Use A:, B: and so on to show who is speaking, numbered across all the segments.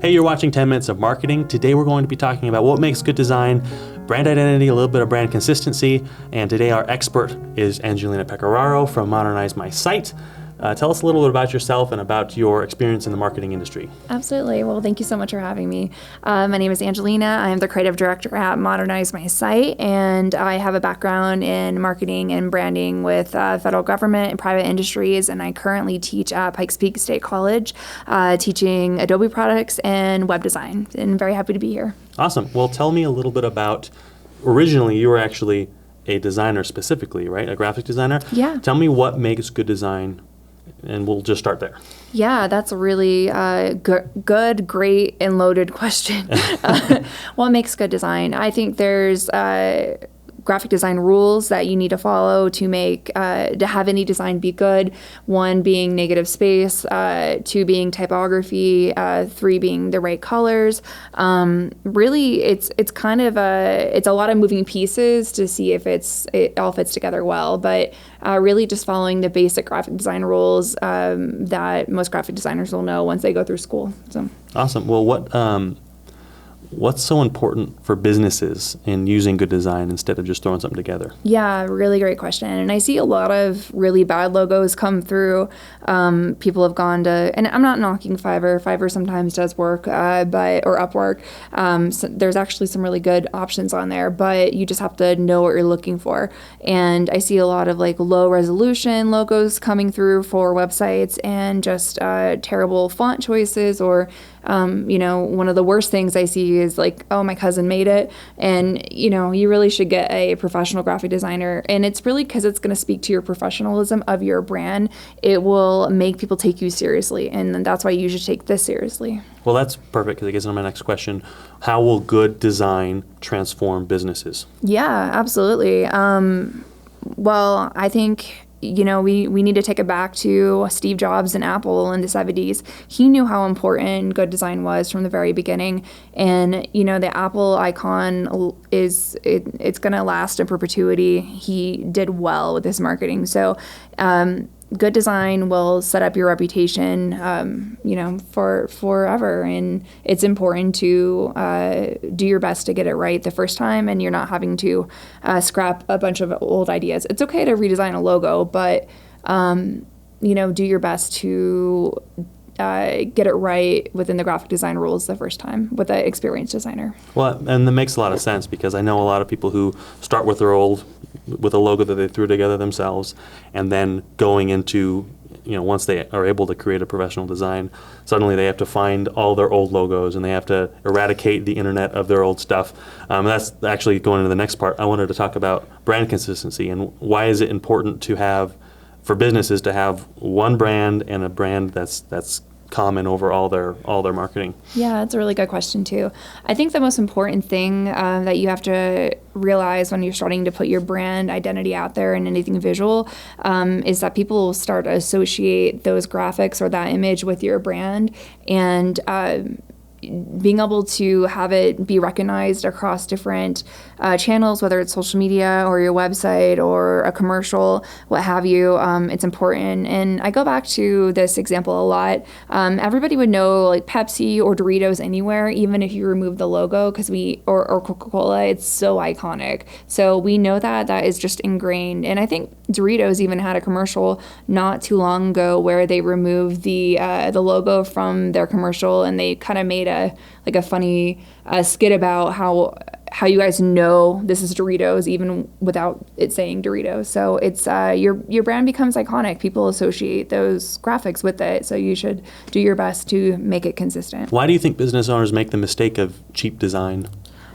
A: Hey, you're watching 10 Minutes of Marketing. Today we're going to be talking about what makes good design, brand identity, a little bit of brand consistency, and today our expert is Angelina Pecoraro from Modernize My Site. Tell us a little bit about yourself and about your experience in the marketing industry.
B: Absolutely. Well, thank you so much for having me. My name is Angelina. I am the creative director at Modernize My Site, and I have a background in marketing and branding with federal government and private industries, and I currently teach at Pikes Peak State College, teaching Adobe products and web design, and very happy to be here.
A: Awesome. Well, tell me a little bit about, originally you were actually a designer specifically, right? A graphic designer?
B: Yeah.
A: Tell me what makes good design, and we'll just start there.
B: Yeah, that's a really good, great, and loaded question. What makes good design? I think there's graphic design rules that you need to follow to make to have any design be good. One being negative space, two being typography, three being the right colors. Really, it's kind of it's a lot of moving pieces to see if it all fits together well. But really, just following the basic graphic design rules that most graphic designers will know once they go through school. So
A: awesome. Well, what's so important for businesses in using good design instead of just throwing something together?
B: Yeah, really great question. And I see a lot of really bad logos come through. People have gone to, and I'm not knocking Fiverr. Fiverr sometimes does work, or Upwork. So there's actually some really good options on there, but you just have to know what you're looking for. And I see a lot of like low resolution logos coming through for websites and just terrible font choices, or one of the worst things I see is like, oh, my cousin made it. And, you really should get a professional graphic designer. And it's really because it's going to speak to your professionalism of your brand. It will make people take you seriously. And that's why you should take this seriously.
A: Well, that's perfect because it gets into my next question. How will good design transform businesses?
B: Yeah, absolutely. Well, I think we need to take it back to Steve Jobs and Apple in the 70s. He knew how important good design was from the very beginning. And, the Apple icon it's going to last in perpetuity. He did well with his marketing. So, good design will set up your reputation, for forever. And it's important to do your best to get it right the first time, and you're not having to scrap a bunch of old ideas. It's okay to redesign a logo, but do your best to get it right within the graphic design rules the first time with an experienced designer.
A: Well, and that makes a lot of sense because I know a lot of people who start with with a logo that they threw together themselves, and then going into, once they are able to create a professional design, suddenly they have to find all their old logos and they have to eradicate the internet of their old stuff. That's actually going into the next part. I wanted to talk about brand consistency and why is it important for businesses to have one brand and a brand that's common over all their marketing?
B: Yeah, that's a really good question too. I think the most important thing that you have to realize when you're starting to put your brand identity out there in anything visual is that people will start to associate those graphics or that image with your brand, and being able to have it be recognized across different channels, whether it's social media or your website or a commercial, what have you, it's important. And I go back to this example a lot. Everybody would know like Pepsi or Doritos anywhere, even if you remove the logo, because or Coca-Cola, it's so iconic. So we know that is just ingrained. And I think Doritos even had a commercial not too long ago where they removed the logo from their commercial, and they kind of made a funny skit about how you guys know this is Doritos even without it saying Doritos. So it's your brand becomes iconic. People associate those graphics with it. So you should do your best to make it consistent.
A: Why do you think business owners make the mistake of cheap design?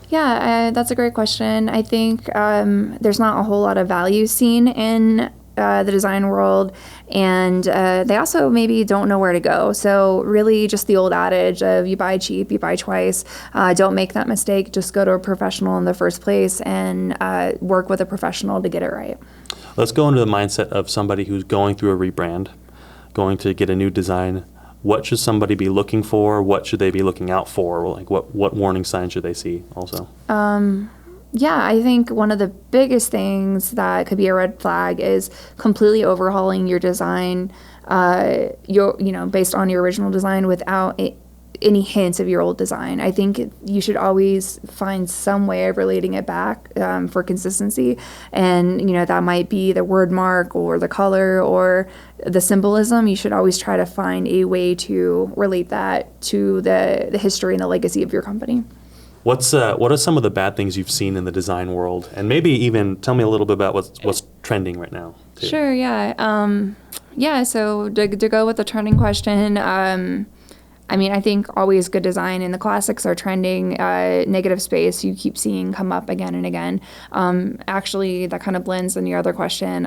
B: Yeah, that's a great question. I think there's not a whole lot of value seen in the design world, and they also maybe don't know where to go. So really just the old adage of you buy cheap, you buy twice. Don't make that mistake. Just go to a professional in the first place and work with a professional to get it right.
A: Let's go into the mindset of somebody who's going through a rebrand, going to get a new design. What should somebody be looking for? What should they be looking out for? Like what warning signs should they see also?
B: Yeah, I think one of the biggest things that could be a red flag is completely overhauling your design, based on your original design without any hints of your old design. I think you should always find some way of relating it back for consistency. And, that might be the word mark or the color or the symbolism. You should always try to find a way to relate that to the history and the legacy of your company.
A: What are some of the bad things you've seen in the design world? And maybe even tell me a little bit about what's trending right now, too.
B: Sure, yeah. So to go with the trending question, I think always good design, and the classics are trending. Negative space, you keep seeing come up again and again. Actually, that kind of blends in your other question.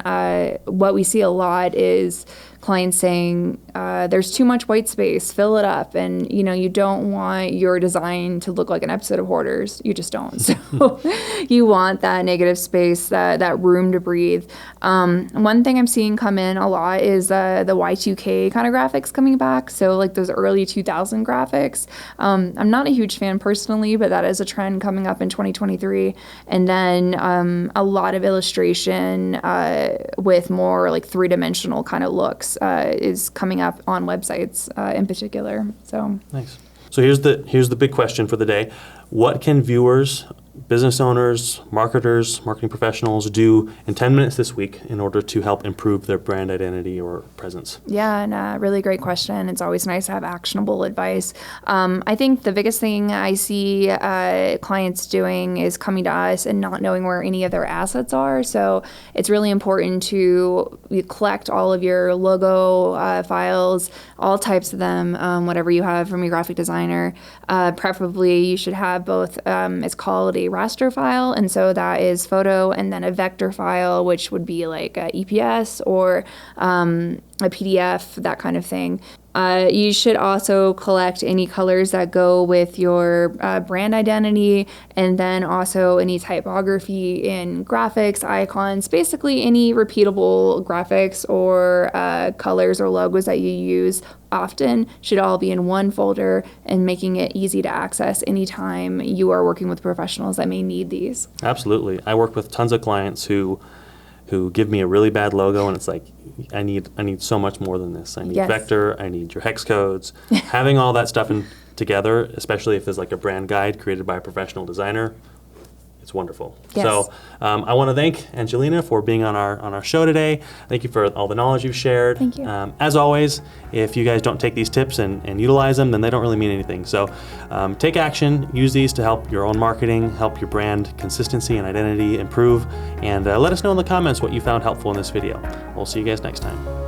B: What we see a lot is clients saying, there's too much white space, fill it up. And, you don't want your design to look like an episode of Hoarders. You just don't. So you want that negative space, that room to breathe. One thing I'm seeing come in a lot is the Y2K kind of graphics coming back. So like those early 2000 graphics. I'm not a huge fan personally, but that is a trend coming up in 2023. And then a lot of illustration with more like three-dimensional kind of looks is coming up on websites in particular. So
A: nice. So here's the big question for the day. What can viewers, business owners, marketers, marketing professionals do in 10 minutes this week in order to help improve their brand identity or presence?
B: Yeah, and really great question. It's always nice to have actionable advice. I think the biggest thing I see clients doing is coming to us and not knowing where any of their assets are. So it's really important to collect all of your logo files, all types of them, whatever you have from your graphic designer. Preferably, you should have both, it's called a raster file, and so that is photo, and then a vector file, which would be like a EPS or a PDF, that kind of thing. You should also collect any colors that go with your brand identity, and then also any typography in graphics, icons, basically any repeatable graphics or colors or logos that you use often should all be in one folder and making it easy to access anytime you are working with professionals that may need these.
A: Absolutely. I work with tons of clients who give me a really bad logo, and it's like, I need so much more than this. I need
B: Yes.
A: vector, I need your hex codes. Having all that stuff together, especially if there's like a brand guide created by a professional designer, it's wonderful.
B: Yes.
A: So I want to thank Angelina for being on our show today. Thank you for all the knowledge you've shared.
B: Thank you.
A: As always, if you guys don't take these tips and utilize them, then they don't really mean anything. So take action, use these to help your own marketing, help your brand consistency and identity improve, and let us know in the comments what you found helpful in this video. We'll see you guys next time.